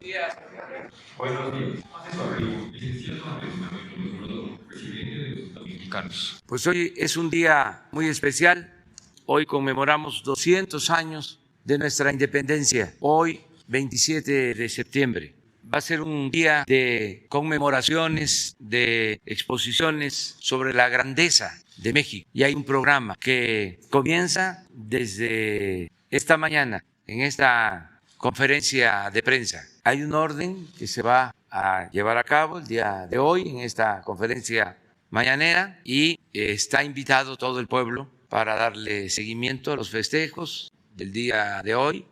Buenos días. Mexicanos. Pues hoy es un día muy especial. Hoy conmemoramos 200 años de nuestra independencia. Hoy, 27 de septiembre. Va a ser un día de conmemoraciones, de exposiciones sobre la grandeza de México. Y hay un programa que comienza desde esta mañana en esta conferencia de prensa. Hay un orden que se va a llevar a cabo el día de hoy en esta conferencia mañanera y está invitado todo el pueblo para darle seguimiento a los festejos del día de hoy.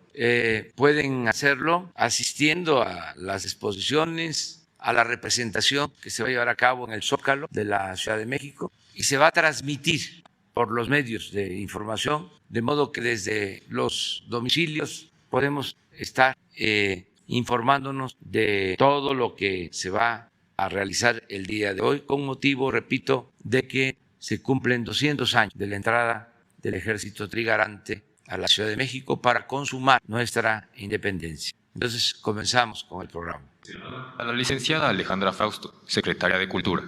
Pueden hacerlo asistiendo a las exposiciones, a la representación que se va a llevar a cabo en el Zócalo de la Ciudad de México y se va a transmitir por los medios de información, de modo que desde los domicilios podemos estar informándonos de todo lo que se va a realizar el día de hoy con motivo, repito, de que se cumplen 200 años de la entrada del ejército trigarante a la Ciudad de México para consumar nuestra independencia. Entonces comenzamos con el programa. A la licenciada Alejandra Frausto, secretaria de Cultura.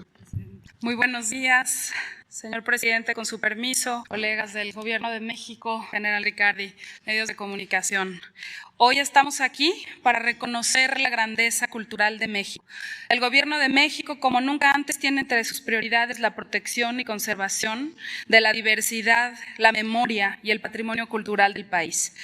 Muy buenos días, señor presidente, con su permiso, colegas del Gobierno de México, general Riccardi, medios de comunicación. Hoy estamos aquí para reconocer la grandeza cultural de México. El Gobierno de México, como nunca antes, tiene entre sus prioridades la protección y conservación de la diversidad, la memoria y el patrimonio cultural del país.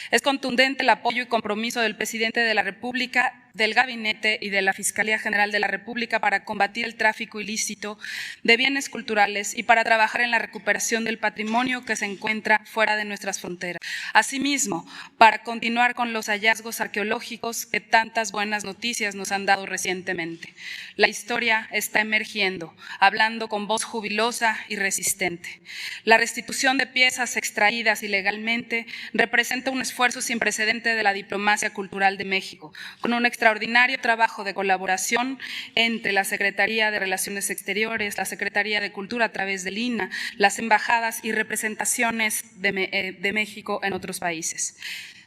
Es contundente el apoyo y compromiso del presidente de la República, del Gabinete y de la Fiscalía General de la República para combatir el tráfico ilícito de bienes culturales y para trabajar en la recuperación del patrimonio que se encuentra fuera de nuestras fronteras. Asimismo, para continuar con los hallazgos arqueológicos que tantas buenas noticias nos han dado recientemente. La historia está emergiendo, hablando con voz jubilosa y resistente. La restitución de piezas extraídas ilegalmente representa un esfuerzo sin precedente de la diplomacia cultural de México, con un extraordinario trabajo de colaboración entre la Secretaría de Relaciones Exteriores, la Secretaría de Cultura a través del INAH, las embajadas y representaciones de México en otros países.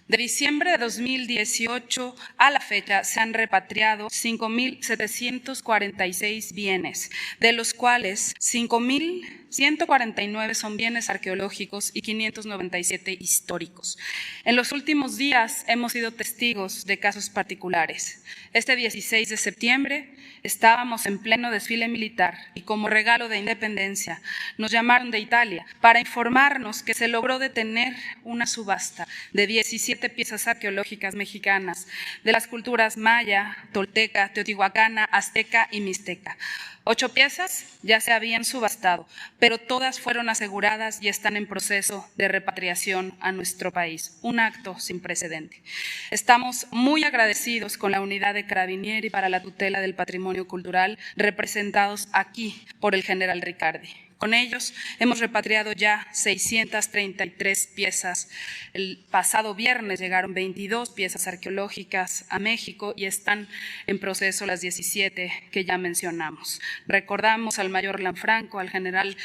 De diciembre de 2018 a la fecha se han repatriado 5.746 bienes, de los cuales 5.149 son bienes arqueológicos y 597 históricos. En los últimos días hemos sido testigos de casos particulares. Este 16 de septiembre estábamos en pleno desfile militar y como regalo de independencia nos llamaron de Italia para informarnos que se logró detener una subasta de 17 piezas arqueológicas mexicanas de las culturas maya, tolteca, teotihuacana, azteca y mixteca. 8 piezas ya se habían subastado, pero todas fueron aseguradas y están en proceso de repatriación a nuestro país. Un acto sin precedente. Estamos muy agradecidos con la unidad de Carabinieri para la tutela del patrimonio cultural, representados aquí por el general Riccardi. Con ellos hemos repatriado ya 633 piezas. El pasado viernes llegaron 22 piezas arqueológicas a México y están en proceso las 17 que ya mencionamos. Recordamos al mayor Lanfranco, al general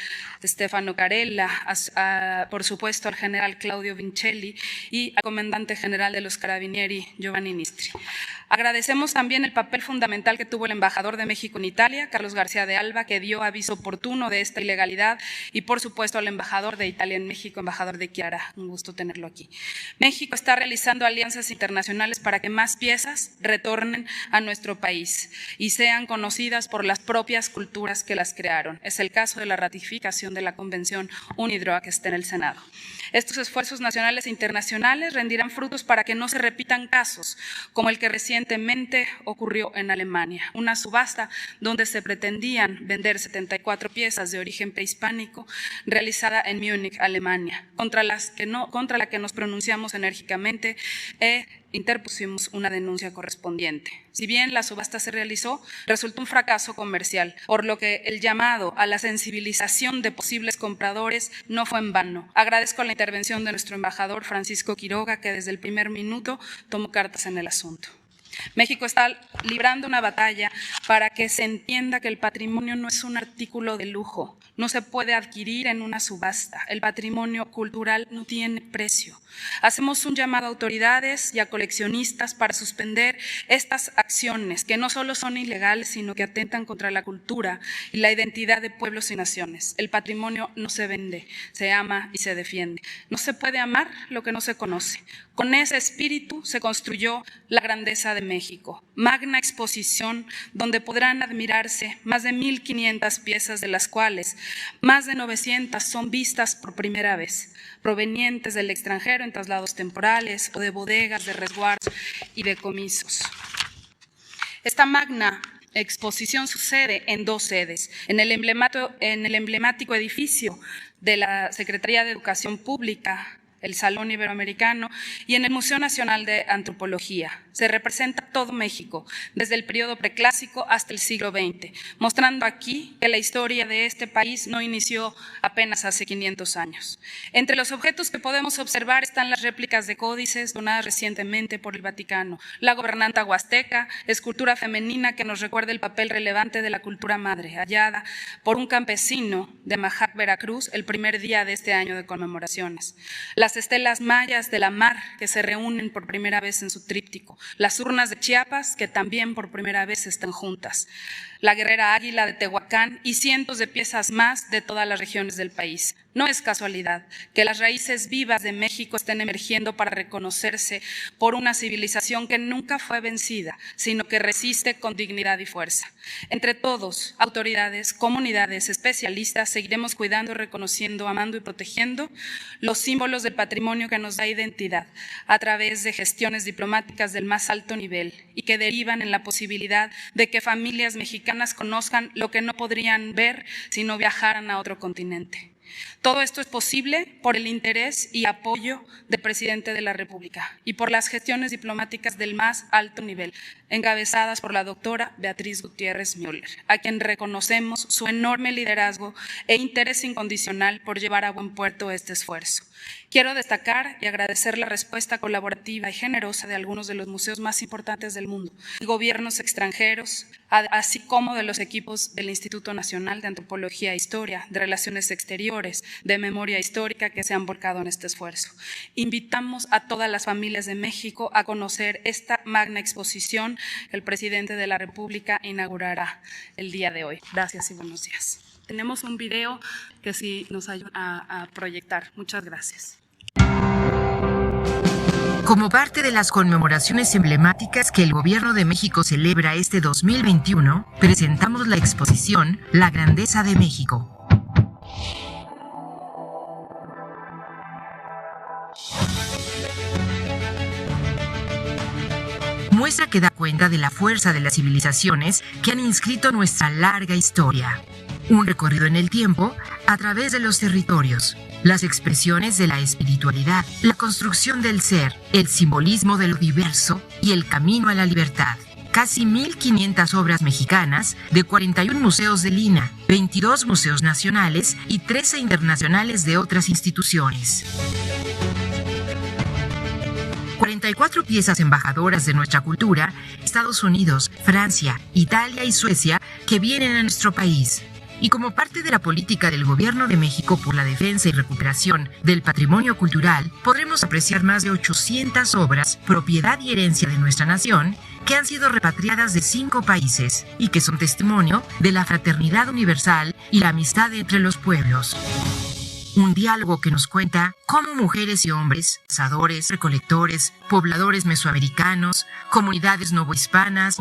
Stefano Carella, por supuesto al general Claudio Vincelli y al comandante general de los Carabinieri, Giovanni Nistri. Agradecemos también el papel fundamental que tuvo el embajador de México en Italia, Carlos García de Alba, que dio aviso oportuno de esta ilegalidad, y por supuesto al embajador de Italia en México, embajador de Chiara, un gusto tenerlo aquí. México está realizando alianzas internacionales para que más piezas retornen a nuestro país y sean conocidas por las propias culturas que las crearon. Es el caso de la ratificación de la Convención UNIDROIT que está en el Senado. Estos esfuerzos nacionales e internacionales rendirán frutos para que no se repitan casos como el que recientemente ocurrió en Alemania, una subasta donde se pretendían vender 74 piezas de origen prehispánico realizada en Múnich, Alemania, contra la que nos pronunciamos enérgicamente e interpusimos una denuncia correspondiente. Si bien la subasta se realizó, resultó un fracaso comercial, por lo que el llamado a la sensibilización de posibles compradores no fue en vano. Agradezco la intervención de nuestro embajador Francisco Quiroga, que desde el primer minuto tomó cartas en el asunto. México está librando una batalla para que se entienda que el patrimonio no es un artículo de lujo, no se puede adquirir en una subasta. El patrimonio cultural no tiene precio. Hacemos un llamado a autoridades y a coleccionistas para suspender estas acciones que no solo son ilegales, sino que atentan contra la cultura y la identidad de pueblos y naciones. El patrimonio no se vende, se ama y se defiende. No se puede amar lo que no se conoce. Con ese espíritu se construyó la grandeza de México, magna exposición donde podrán admirarse más de 1,500 piezas, de las cuales más de 900 son vistas por primera vez, provenientes del extranjero en traslados temporales o de bodegas de resguardo y decomisos. Esta magna exposición sucede en 2 sedes, en el emblemático edificio de la Secretaría de Educación Pública, el Salón Iberoamericano, y en el Museo Nacional de Antropología. Se representa todo México, desde el periodo preclásico hasta el siglo XX, mostrando aquí que la historia de este país no inició apenas hace 500 años. Entre los objetos que podemos observar están las réplicas de códices donadas recientemente por el Vaticano, la gobernanta huasteca, escultura femenina que nos recuerda el papel relevante de la cultura madre, hallada por un campesino de Majac, Veracruz, el primer día de este año de conmemoraciones. Las estelas mayas de la mar que se reúnen por primera vez en su tríptico, las urnas de Chiapas que también por primera vez están juntas, la guerrera águila de Tehuacán y cientos de piezas más de todas las regiones del país. No es casualidad que las raíces vivas de México estén emergiendo para reconocerse por una civilización que nunca fue vencida, sino que resiste con dignidad y fuerza. Entre todos, autoridades, comunidades, especialistas, seguiremos cuidando, reconociendo, amando y protegiendo los símbolos del patrimonio que nos da identidad a través de gestiones diplomáticas del más alto nivel y que derivan en la posibilidad de que familias mexicanas conozcan lo que no podrían ver si no viajaran a otro continente. Todo esto es posible por el interés y apoyo del presidente de la República y por las gestiones diplomáticas del más alto nivel, encabezadas por la doctora Beatriz Gutiérrez Müller, a quien reconocemos su enorme liderazgo e interés incondicional por llevar a buen puerto este esfuerzo. Quiero destacar y agradecer la respuesta colaborativa y generosa de algunos de los museos más importantes del mundo, gobiernos extranjeros, así como de los equipos del Instituto Nacional de Antropología e Historia, de Relaciones Exteriores, de Memoria Histórica, que se han volcado en este esfuerzo. Invitamos a todas las familias de México a conocer esta magna exposición que el presidente de la República inaugurará el día de hoy. Gracias y buenos días. Tenemos un video que sí nos ayuda a proyectar. Muchas gracias. Como parte de las conmemoraciones emblemáticas que el Gobierno de México celebra este 2021, presentamos la exposición La Grandeza de México. Muestra que da cuenta de la fuerza de las civilizaciones que han inscrito nuestra larga historia. Un recorrido en el tiempo a través de los territorios, las expresiones de la espiritualidad, la construcción del ser, el simbolismo de lo diverso y el camino a la libertad. Casi 1,500 obras mexicanas de 41 museos de Lina, 22 museos nacionales y 13 internacionales de otras instituciones. 44 piezas embajadoras de nuestra cultura, Estados Unidos, Francia, Italia y Suecia, que vienen a nuestro país. Y como parte de la política del Gobierno de México por la defensa y recuperación del patrimonio cultural, podremos apreciar más de 800 obras, propiedad y herencia de nuestra nación, que han sido repatriadas de 5 países y que son testimonio de la fraternidad universal y la amistad entre los pueblos. Un diálogo que nos cuenta cómo mujeres y hombres, cazadores, recolectores, pobladores mesoamericanos, comunidades novohispanas,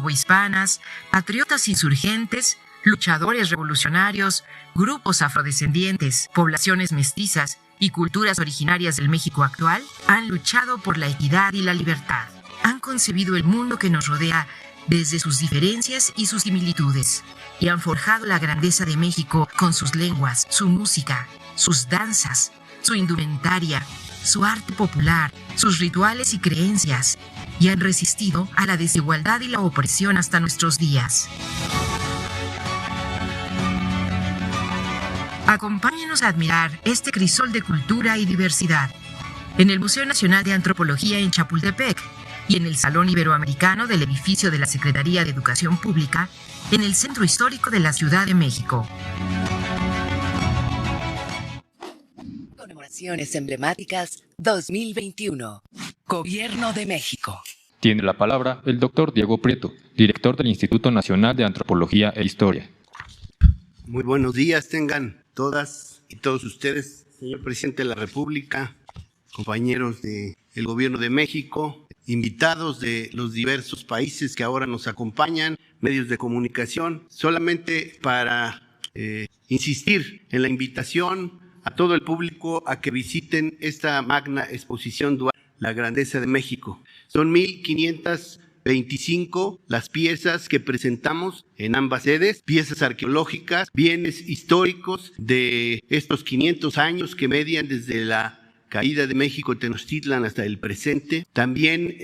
patriotas insurgentes, luchadores revolucionarios, grupos afrodescendientes, poblaciones mestizas y culturas originarias del México actual han luchado por la equidad y la libertad. Han concebido el mundo que nos rodea desde sus diferencias y sus similitudes y han forjado la grandeza de México con sus lenguas, su música, sus danzas, su indumentaria, su arte popular, sus rituales y creencias, y han resistido a la desigualdad y la opresión hasta nuestros días. Acompáñenos a admirar este crisol de cultura y diversidad. En el Museo Nacional de Antropología en Chapultepec, y en el Salón Iberoamericano del edificio de la Secretaría de Educación Pública en el Centro Histórico de la Ciudad de México. Conmemoraciones emblemáticas 2021. Gobierno de México. Tiene la palabra el doctor Diego Prieto, director del Instituto Nacional de Antropología e Historia. Muy buenos días tengan todas y todos ustedes, señor presidente de la República, compañeros del Gobierno de México, invitados de los diversos países que ahora nos acompañan, medios de comunicación, solamente para insistir en la invitación a todo el público a que visiten esta magna exposición dual, La Grandeza de México. Son 1,525 las piezas que presentamos en ambas sedes, piezas arqueológicas, bienes históricos de estos 500 años que median desde la caída de México Tenochtitlan hasta el presente. También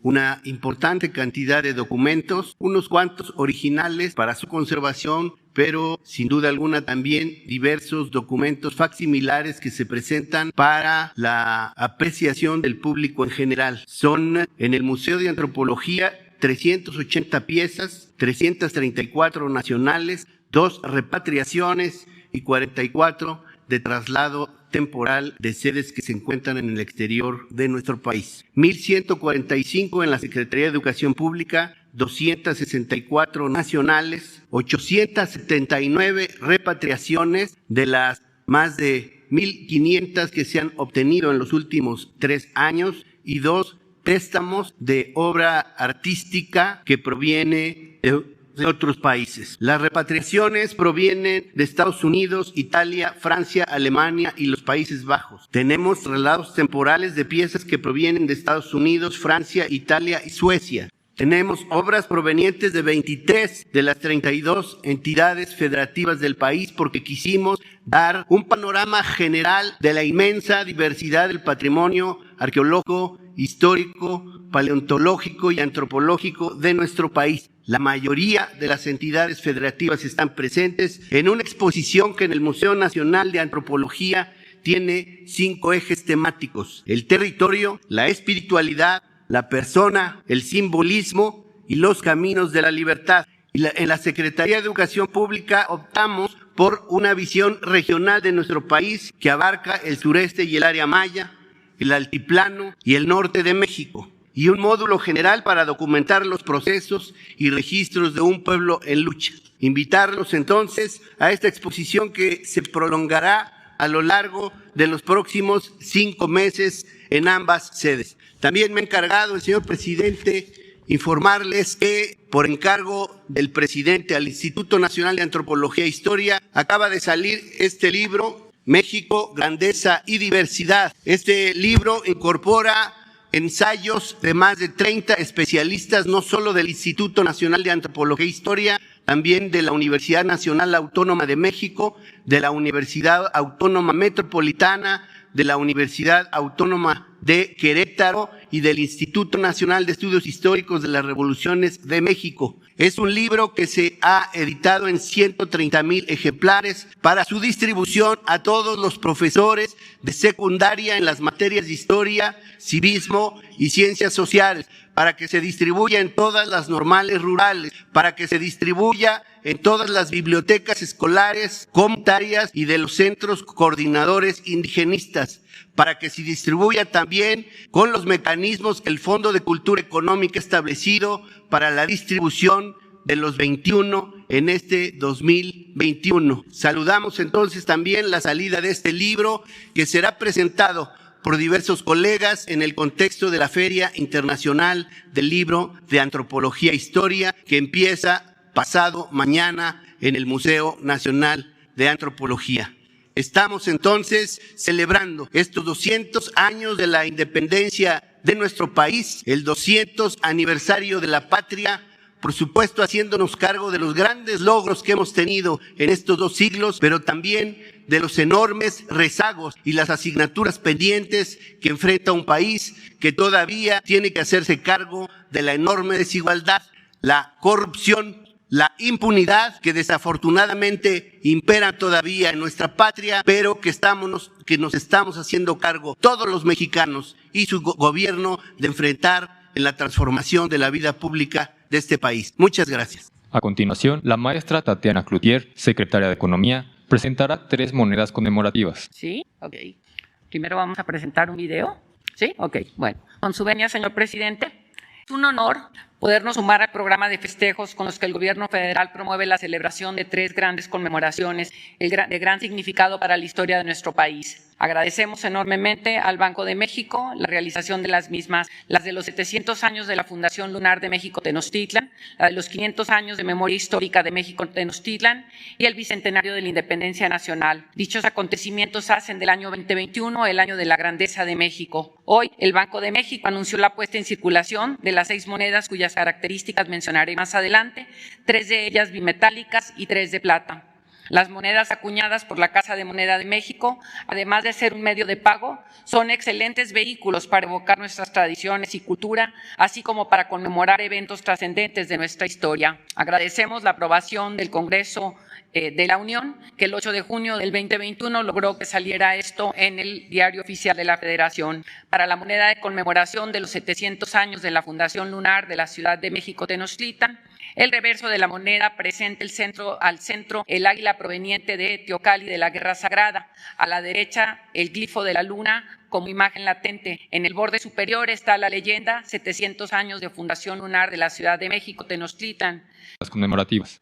una importante cantidad de documentos, unos cuantos originales para su conservación, pero sin duda alguna también diversos documentos facsimilares que se presentan para la apreciación del público en general. Son en el Museo de Antropología 380 piezas, 334 nacionales, 2 repatriaciones y 44 de traslado temporal de sedes que se encuentran en el exterior de nuestro país. 1,145 en la Secretaría de Educación Pública, 264 nacionales, 879 repatriaciones de las más de 1,500 que se han obtenido en los últimos 3 años y 2 préstamos de obra artística que proviene de otros países. Las repatriaciones provienen de Estados Unidos, Italia, Francia, Alemania y los Países Bajos. Tenemos traslados temporales de piezas que provienen de Estados Unidos, Francia, Italia y Suecia. Tenemos obras provenientes de 23 de las 32 entidades federativas del país porque quisimos dar un panorama general de la inmensa diversidad del patrimonio arqueológico, histórico, paleontológico y antropológico de nuestro país. La mayoría de las entidades federativas están presentes en una exposición que en el Museo Nacional de Antropología tiene 5 ejes temáticos: el territorio, la espiritualidad, la persona, el simbolismo y los caminos de la libertad. En la Secretaría de Educación Pública optamos por una visión regional de nuestro país que abarca el sureste y el área maya, el altiplano y el norte de México, y un módulo general para documentar los procesos y registros de un pueblo en lucha. Invitarlos entonces a esta exposición que se prolongará a lo largo de los próximos 5 meses en ambas sedes. También me ha encargado el señor presidente informarles que por encargo del presidente al Instituto Nacional de Antropología e Historia acaba de salir este libro, México, Grandeza y Diversidad. Este libro incorpora ensayos de más de 30 especialistas, no solo del Instituto Nacional de Antropología e Historia, también de la Universidad Nacional Autónoma de México, de la Universidad Autónoma Metropolitana, de la Universidad Autónoma de Querétaro y del Instituto Nacional de Estudios Históricos de las Revoluciones de México. Es un libro que se ha editado en 130,000 ejemplares para su distribución a todos los profesores de secundaria en las materias de historia, civismo y ciencias sociales, para que se distribuya en todas las normales rurales, para que se distribuya en todas las bibliotecas escolares, comunitarias y de los centros coordinadores indigenistas, para que se distribuya también con los mecanismos que el Fondo de Cultura Económica ha establecido para la distribución de los 21 en este 2021. Saludamos entonces también la salida de este libro que será presentado por diversos colegas en el contexto de la Feria Internacional del Libro de Antropología e Historia que empieza pasado mañana en el Museo Nacional de Antropología. Estamos entonces celebrando estos 200 años de la independencia de nuestro país, el 200 aniversario de la patria, por supuesto haciéndonos cargo de los grandes logros que hemos tenido en estos 2 siglos, pero también de los enormes rezagos y las asignaturas pendientes que enfrenta un país que todavía tiene que hacerse cargo de la enorme desigualdad, la corrupción, la impunidad que desafortunadamente impera todavía en nuestra patria, pero que nos estamos haciendo cargo todos los mexicanos y su gobierno de enfrentar en la transformación de la vida pública de este país. Muchas gracias. A continuación, la maestra Tatiana Cloutier, secretaria de Economía, presentará 3 monedas conmemorativas. Sí, ok. Primero vamos a presentar un video. Sí, ok. Bueno, con su venia, señor presidente, es un honor podernos sumar al programa de festejos con los que el gobierno federal promueve la celebración de 3 grandes conmemoraciones de gran significado para la historia de nuestro país. Agradecemos enormemente al Banco de México la realización de las mismas, las de los 700 años de la Fundación Lunar de México Tenochtitlan, la de los 500 años de Memoria Histórica de México Tenochtitlan y el Bicentenario de la Independencia Nacional. Dichos acontecimientos hacen del año 2021 el año de la grandeza de México. Hoy, el Banco de México anunció la puesta en circulación de las 6 monedas cuyas características mencionaré más adelante, 3 de ellas bimetálicas y 3 de plata. Las monedas acuñadas por la Casa de Moneda de México, además de ser un medio de pago, son excelentes vehículos para evocar nuestras tradiciones y cultura, así como para conmemorar eventos trascendentes de nuestra historia. Agradecemos la aprobación del Congreso de la Unión, que el 8 de junio del 2021 logró que saliera esto en el Diario Oficial de la Federación. Para la moneda de conmemoración de los 700 años de la Fundación Lunar de la Ciudad de México Tenochtitlan, el reverso de la moneda presenta al centro el águila proveniente de Teocalli de la Guerra Sagrada. A la derecha, el glifo de la luna como imagen latente. En el borde superior está la leyenda 700 años de Fundación Lunar de la Ciudad de México Tenochtitlan. Las conmemorativas.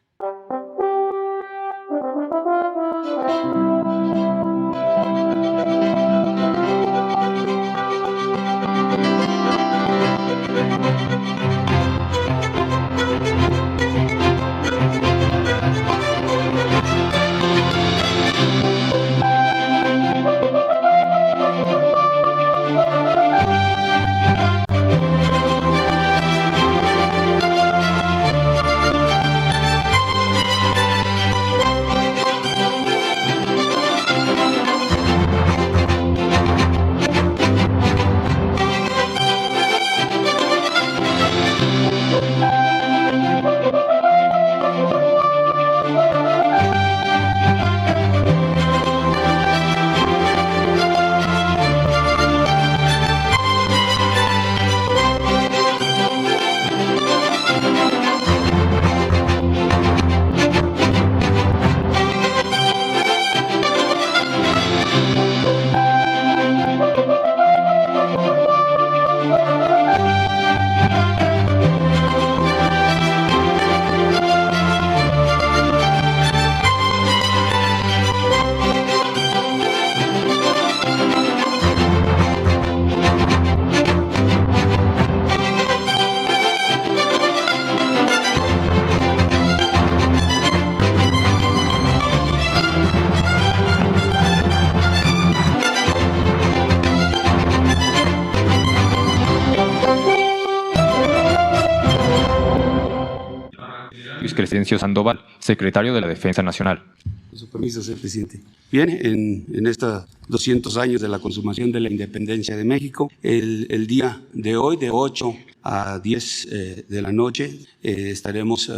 Crescencio Sandoval, secretario de la Defensa Nacional. Con su permiso, señor presidente. Bien, en estos 200 años de la consumación de la independencia de México, el día de hoy, de 8 a 10 de la noche, estaremos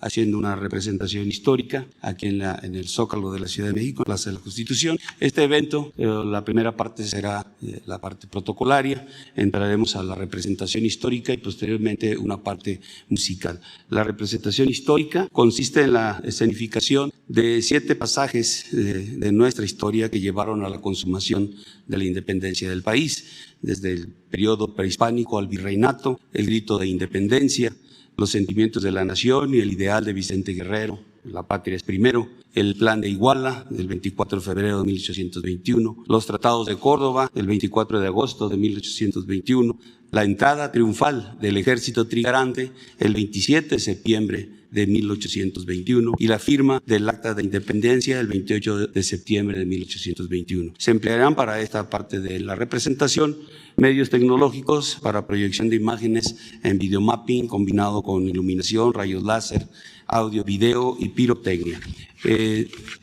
haciendo una representación histórica aquí en el Zócalo de la Ciudad de México, en Plaza de la Constitución. Este evento, la primera parte será la parte protocolaria, entraremos a la representación histórica y posteriormente una parte musical. La representación histórica consiste en la escenificación de 7 pasajes de nuestra historia que llevaron a la consumación de la independencia del país, desde el periodo prehispánico al virreinato, el grito de independencia, los sentimientos de la nación y el ideal de Vicente Guerrero, la patria es primero, el plan de Iguala del 24 de febrero de 1821, los tratados de Córdoba del 24 de agosto de 1821, la entrada triunfal del ejército trigarante el 27 de septiembre de 1821 y la firma del Acta de Independencia el 28 de septiembre de 1821. Se emplearán para esta parte de la representación medios tecnológicos para proyección de imágenes en videomapping combinado con iluminación, rayos láser, audio, video y pirotecnia.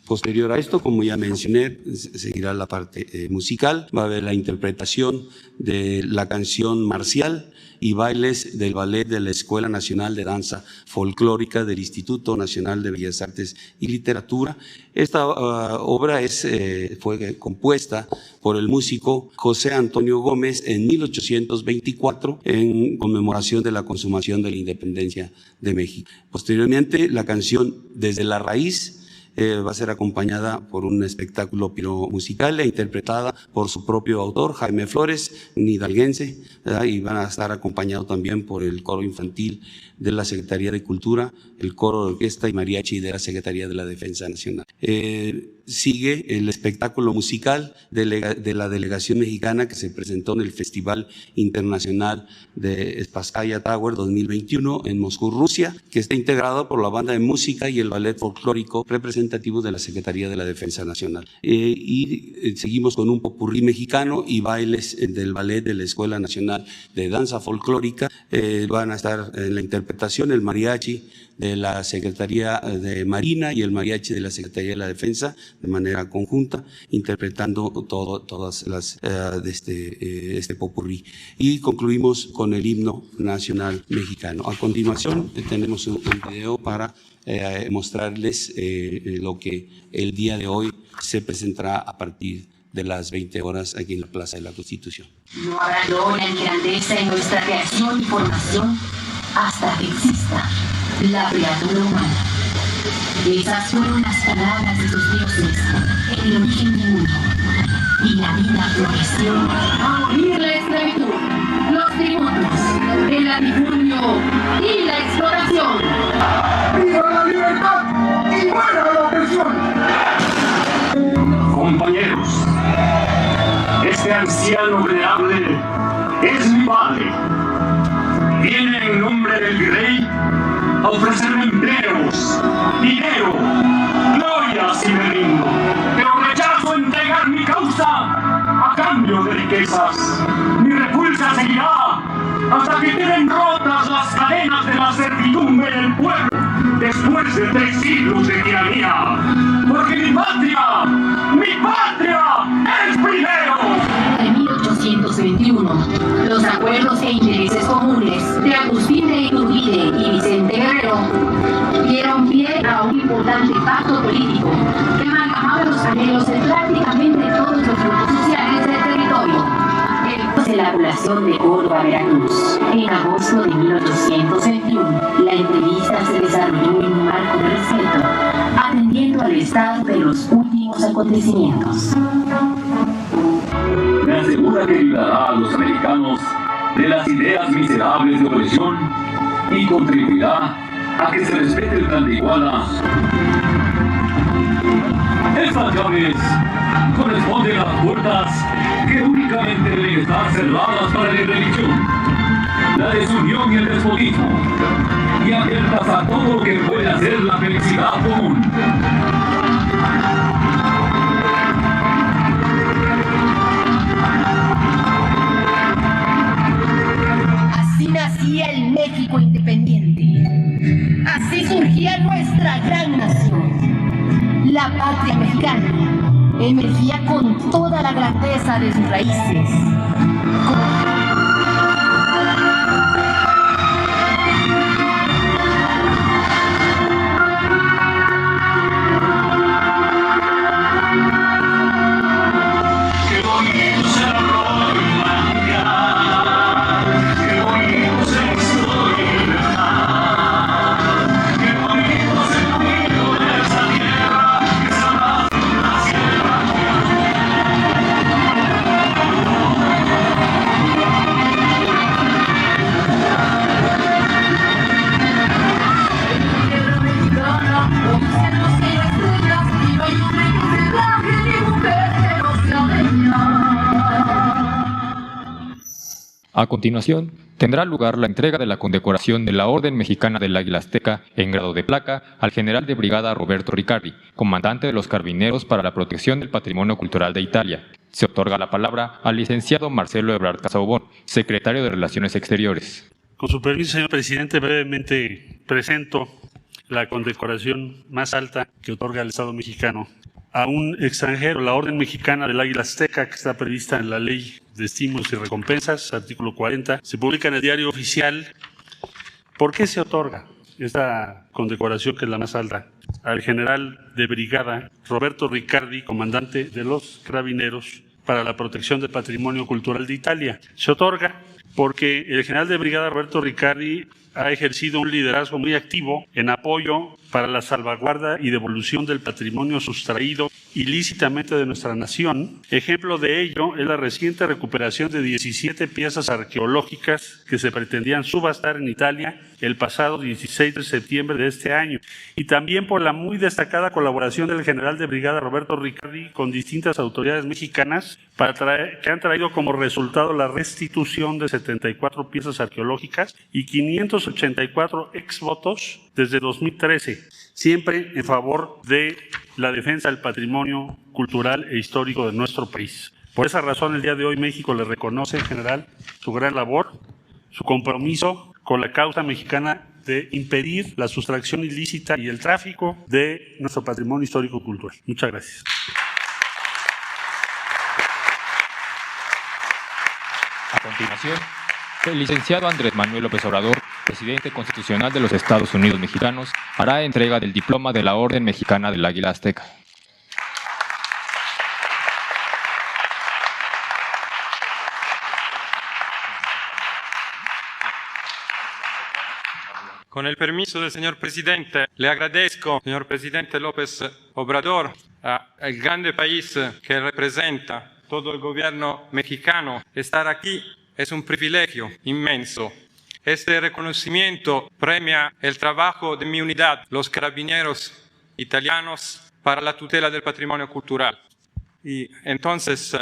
Posterior a esto, como ya mencioné, seguirá la parte musical. Va a haber la interpretación de la canción marcial y bailes del ballet de la Escuela Nacional de Danza Folclórica del Instituto Nacional de Bellas Artes y Literatura. Esta obra fue compuesta por el músico José Antonio Gómez en 1824 en conmemoración de la consumación de la independencia de México. Posteriormente, la canción Desde la Raíz va a ser acompañada por un espectáculo piromusical e interpretada por su propio autor, Jaime Flores, un hidalguense, y van a estar acompañados también por el coro infantil de la Secretaría de Cultura, el coro de orquesta y mariachi de la Secretaría de la Defensa Nacional. Sigue el espectáculo musical de la delegación mexicana que se presentó en el Festival Internacional de Spasskaya Tower 2021 en Moscú, Rusia, que está integrado por la banda de música y el ballet folclórico representativo de la Secretaría de la Defensa Nacional. Y seguimos con un popurrí mexicano y bailes del ballet de la Escuela Nacional de Danza Folclórica. Van a estar en la interpretación el mariachi de la Secretaría de Marina y el mariachi de la Secretaría de la Defensa de manera conjunta, interpretando todas las de este popurrí. Y concluimos con el himno nacional mexicano. A continuación tenemos un video para mostrarles lo que el día de hoy se presentará a partir de las 20 horas aquí en la Plaza de la Constitución. No habrá gloria ni grandeza en nuestra creación y formación hasta que exista la criatura humana. Esas fueron las palabras de sus dioses en el origen del mundo. Y la vida floreció. Abolir la esclavitud, los tributos, el latifundio y la exploración. ¡Viva la libertad y muera la opresión! Compañeros, este anciano venerable es mi padre. Viene en nombre del virrey a ofrecerme empleos, dinero, gloria si me rindo, pero rechazo entregar mi causa a cambio de riquezas. Mi repulsa seguirá hasta que queden rotas las cadenas de la servidumbre del pueblo después de 3 siglos de tiranía. Porque mi patria es primero. En 1821, los acuerdos e intereses comunes de Agustín de Iturbide y Vicente Guerrero dieron pie a un importante pacto político que amalgamaba los anhelos de prácticamente todos los grupos sociales del territorio. De la población de Córdoba, Veracruz. En agosto de 1821, la entrevista se desarrolló en un marco de respeto, atendiendo al estado de los últimos acontecimientos. Me asegura que librará a los americanos de las ideas miserables de opresión y contribuirá a que se respete el plan de Iguala. Estas llaves corresponden a las puertas que únicamente deben estar cerradas para la religión, la desunión y el despotismo, y abiertas a todo lo que pueda hacer la felicidad común. Así nacía el México independiente. Así surgía nuestra gran nación. La patria mexicana emergía con toda la grandeza de sus raíces. A continuación, tendrá lugar la entrega de la condecoración de la Orden Mexicana del Águila Azteca en grado de placa al general de brigada Roberto Riccardi, comandante de los Carabineros para la Protección del Patrimonio Cultural de Italia. Se otorga la palabra al licenciado Marcelo Ebrard Casaubon, secretario de Relaciones Exteriores. Con su permiso, señor presidente, brevemente presento la condecoración más alta que otorga el Estado mexicano a un extranjero, la Orden Mexicana del Águila Azteca, que está prevista en la Ley de Estímulos y Recompensas, artículo 40, se publica en el Diario Oficial. ¿Por qué se otorga esta condecoración, que es la más alta? Al general de brigada Roberto Riccardi, comandante de los Carabineros para la protección del patrimonio cultural de Italia. Se otorga porque el general de brigada Roberto Riccardi ha ejercido un liderazgo muy activo en apoyo para la salvaguarda y devolución del patrimonio sustraído ilícitamente de nuestra nación. Ejemplo de ello es la reciente recuperación de 17 piezas arqueológicas que se pretendían subastar en Italia el pasado 16 de septiembre de este año, y también por la muy destacada colaboración del general de brigada Roberto Riccardi con distintas autoridades mexicanas que han traído como resultado la restitución de 74 piezas arqueológicas y 584 exvotos desde 2013, siempre en favor de la defensa del patrimonio cultural e histórico de nuestro país. Por esa razón, el día de hoy México le reconoce, en general, su gran labor, su compromiso con la causa mexicana de impedir la sustracción ilícita y el tráfico de nuestro patrimonio histórico-cultural. Muchas gracias. A continuación, el licenciado Andrés Manuel López Obrador, presidente constitucional de los Estados Unidos Mexicanos, hará entrega del diploma de la Orden Mexicana del Águila Azteca. Con el permiso del señor presidente, le agradezco, señor presidente López Obrador, al grande país que representa todo el gobierno mexicano. Estar aquí es un privilegio inmenso. Este reconocimiento premia el trabajo de mi unidad, los carabineros italianos, para la tutela del patrimonio cultural. Y entonces,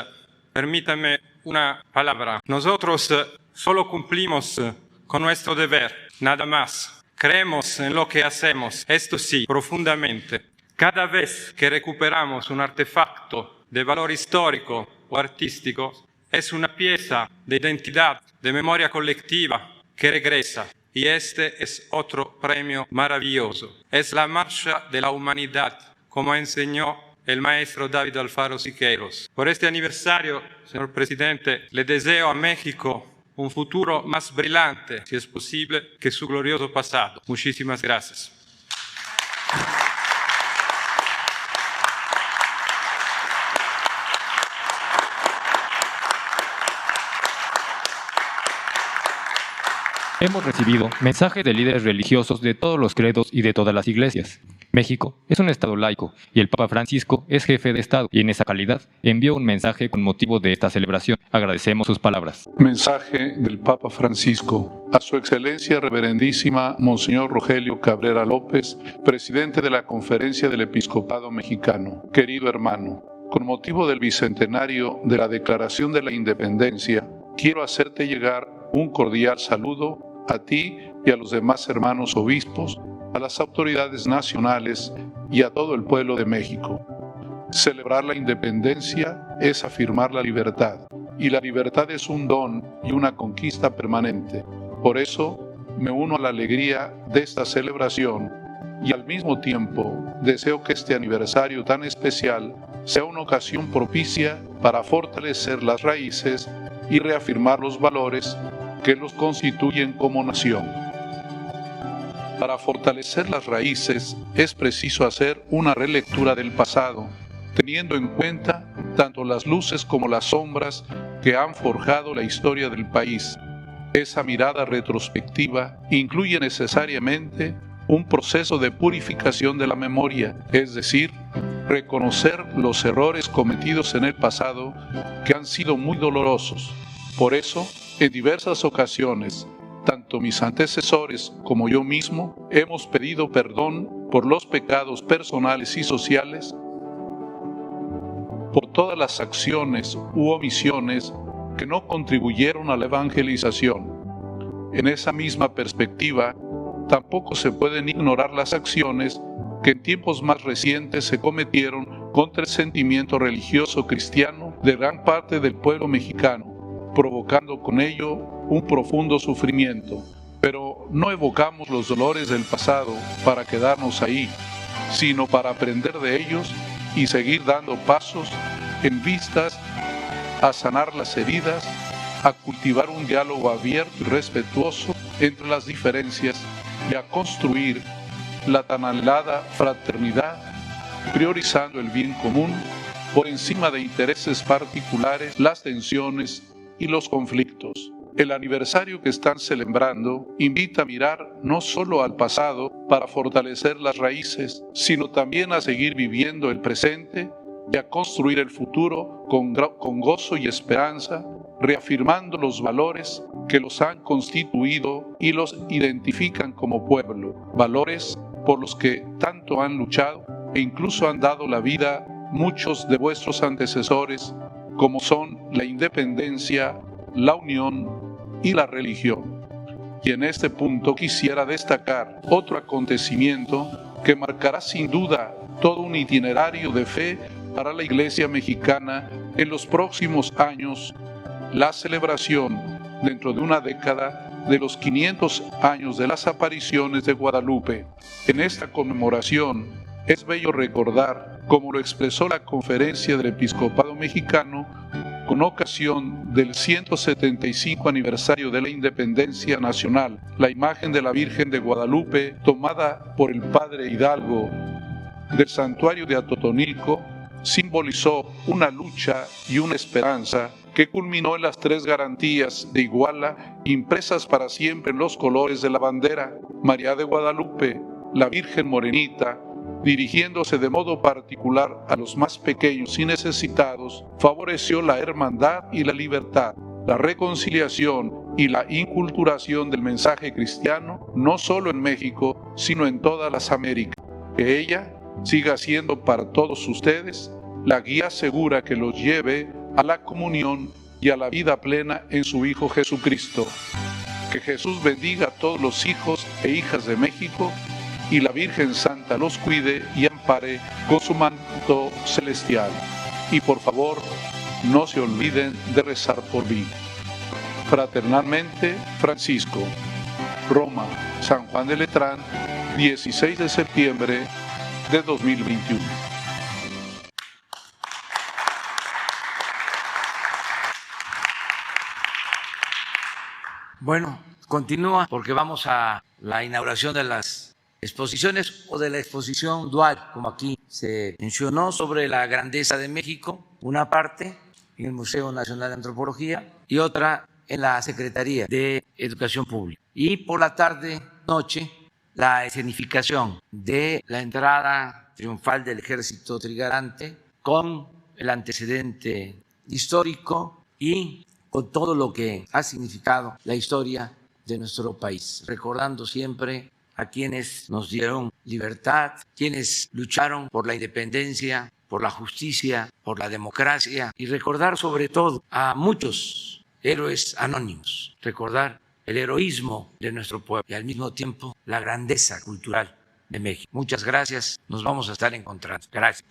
permítame una palabra. Nosotros solo cumplimos con nuestro deber, nada más. Creemos en lo que hacemos, esto sí, profundamente. Cada vez que recuperamos un artefacto de valor histórico o artístico, es una pieza de identidad, de memoria colectiva que regresa. Y este es otro premio maravilloso. Es la marcha de la humanidad, como enseñó el maestro David Alfaro Siqueiros. Por este aniversario, señor presidente, le deseo a México un futuro más brillante, si es posible, que su glorioso pasado. Muchísimas gracias. Hemos recibido mensajes de líderes religiosos de todos los credos y de todas las iglesias. México es un estado laico y el Papa Francisco es jefe de Estado y en esa calidad envió un mensaje con motivo de esta celebración. Agradecemos sus palabras. Mensaje del Papa Francisco a su excelencia reverendísima Monseñor Rogelio Cabrera López, presidente de la Conferencia del Episcopado Mexicano. Querido hermano, con motivo del bicentenario de la Declaración de la Independencia, quiero hacerte llegar un cordial saludo a ti y a los demás hermanos obispos, a las autoridades nacionales y a todo el pueblo de México. Celebrar la independencia es afirmar la libertad, y la libertad es un don y una conquista permanente. Por eso, me uno a la alegría de esta celebración y al mismo tiempo deseo que este aniversario tan especial sea una ocasión propicia para fortalecer las raíces y reafirmar los valores que los constituyen como nación. Para fortalecer las raíces es preciso hacer una relectura del pasado, teniendo en cuenta tanto las luces como las sombras que han forjado la historia del país. Esa mirada retrospectiva incluye necesariamente un proceso de purificación de la memoria, es decir, reconocer los errores cometidos en el pasado que han sido muy dolorosos. Por eso, en diversas ocasiones, tanto mis antecesores como yo mismo hemos pedido perdón por los pecados personales y sociales, por todas las acciones u omisiones que no contribuyeron a la evangelización. En esa misma perspectiva, tampoco se pueden ignorar las acciones que en tiempos más recientes se cometieron contra el sentimiento religioso cristiano de gran parte del pueblo mexicano, provocando con ello un profundo sufrimiento. Pero no evocamos los dolores del pasado para quedarnos ahí, sino para aprender de ellos y seguir dando pasos en vistas a sanar las heridas, a cultivar un diálogo abierto y respetuoso entre las diferencias y a construir la tan anhelada fraternidad, priorizando el bien común por encima de intereses particulares, las tensiones y los conflictos. El aniversario que están celebrando invita a mirar no solo al pasado para fortalecer las raíces, sino también a seguir viviendo el presente y a construir el futuro con gozo y esperanza, reafirmando los valores que los han constituido y los identifican como pueblo, valores por los que tanto han luchado e incluso han dado la vida muchos de vuestros antecesores, como son la independencia, la unión y la religión. Y en este punto quisiera destacar otro acontecimiento que marcará sin duda todo un itinerario de fe para la Iglesia mexicana en los próximos años, la celebración dentro de una década de los 500 años de las apariciones de Guadalupe. En esta conmemoración es bello recordar, como lo expresó la Conferencia del Episcopado Mexicano, con ocasión del 175 aniversario de la Independencia Nacional, la imagen de la Virgen de Guadalupe, tomada por el Padre Hidalgo del santuario de Atotonilco, simbolizó una lucha y una esperanza que culminó en las 3 garantías de Iguala, impresas para siempre en los colores de la bandera. María de Guadalupe, la Virgen Morenita, dirigiéndose de modo particular a los más pequeños y necesitados, favoreció la hermandad y la libertad, la reconciliación y la inculturación del mensaje cristiano, no solo en México, sino en todas las Américas. Que ella siga siendo para todos ustedes la guía segura que los lleve a la comunión y a la vida plena en su Hijo Jesucristo. Que Jesús bendiga a todos los hijos e hijas de México y la Virgen Santa los cuide y ampare con su manto celestial. Y por favor, no se olviden de rezar por mí. Fraternalmente, Francisco. Roma, San Juan de Letrán, 16 de septiembre de 2021. Bueno, continúa porque vamos a la inauguración de las exposiciones o de la exposición dual, como aquí se mencionó, sobre la grandeza de México, una parte en el Museo Nacional de Antropología y otra en la Secretaría de Educación Pública. Y por la tarde, noche, la escenificación de la entrada triunfal del ejército trigarante con el antecedente histórico y con todo lo que ha significado la historia de nuestro país, recordando siempre a quienes nos dieron libertad, quienes lucharon por la independencia, por la justicia, por la democracia, y recordar sobre todo a muchos héroes anónimos, recordar el heroísmo de nuestro pueblo y al mismo tiempo la grandeza cultural de México. Muchas gracias, nos vamos a estar encontrando. Gracias.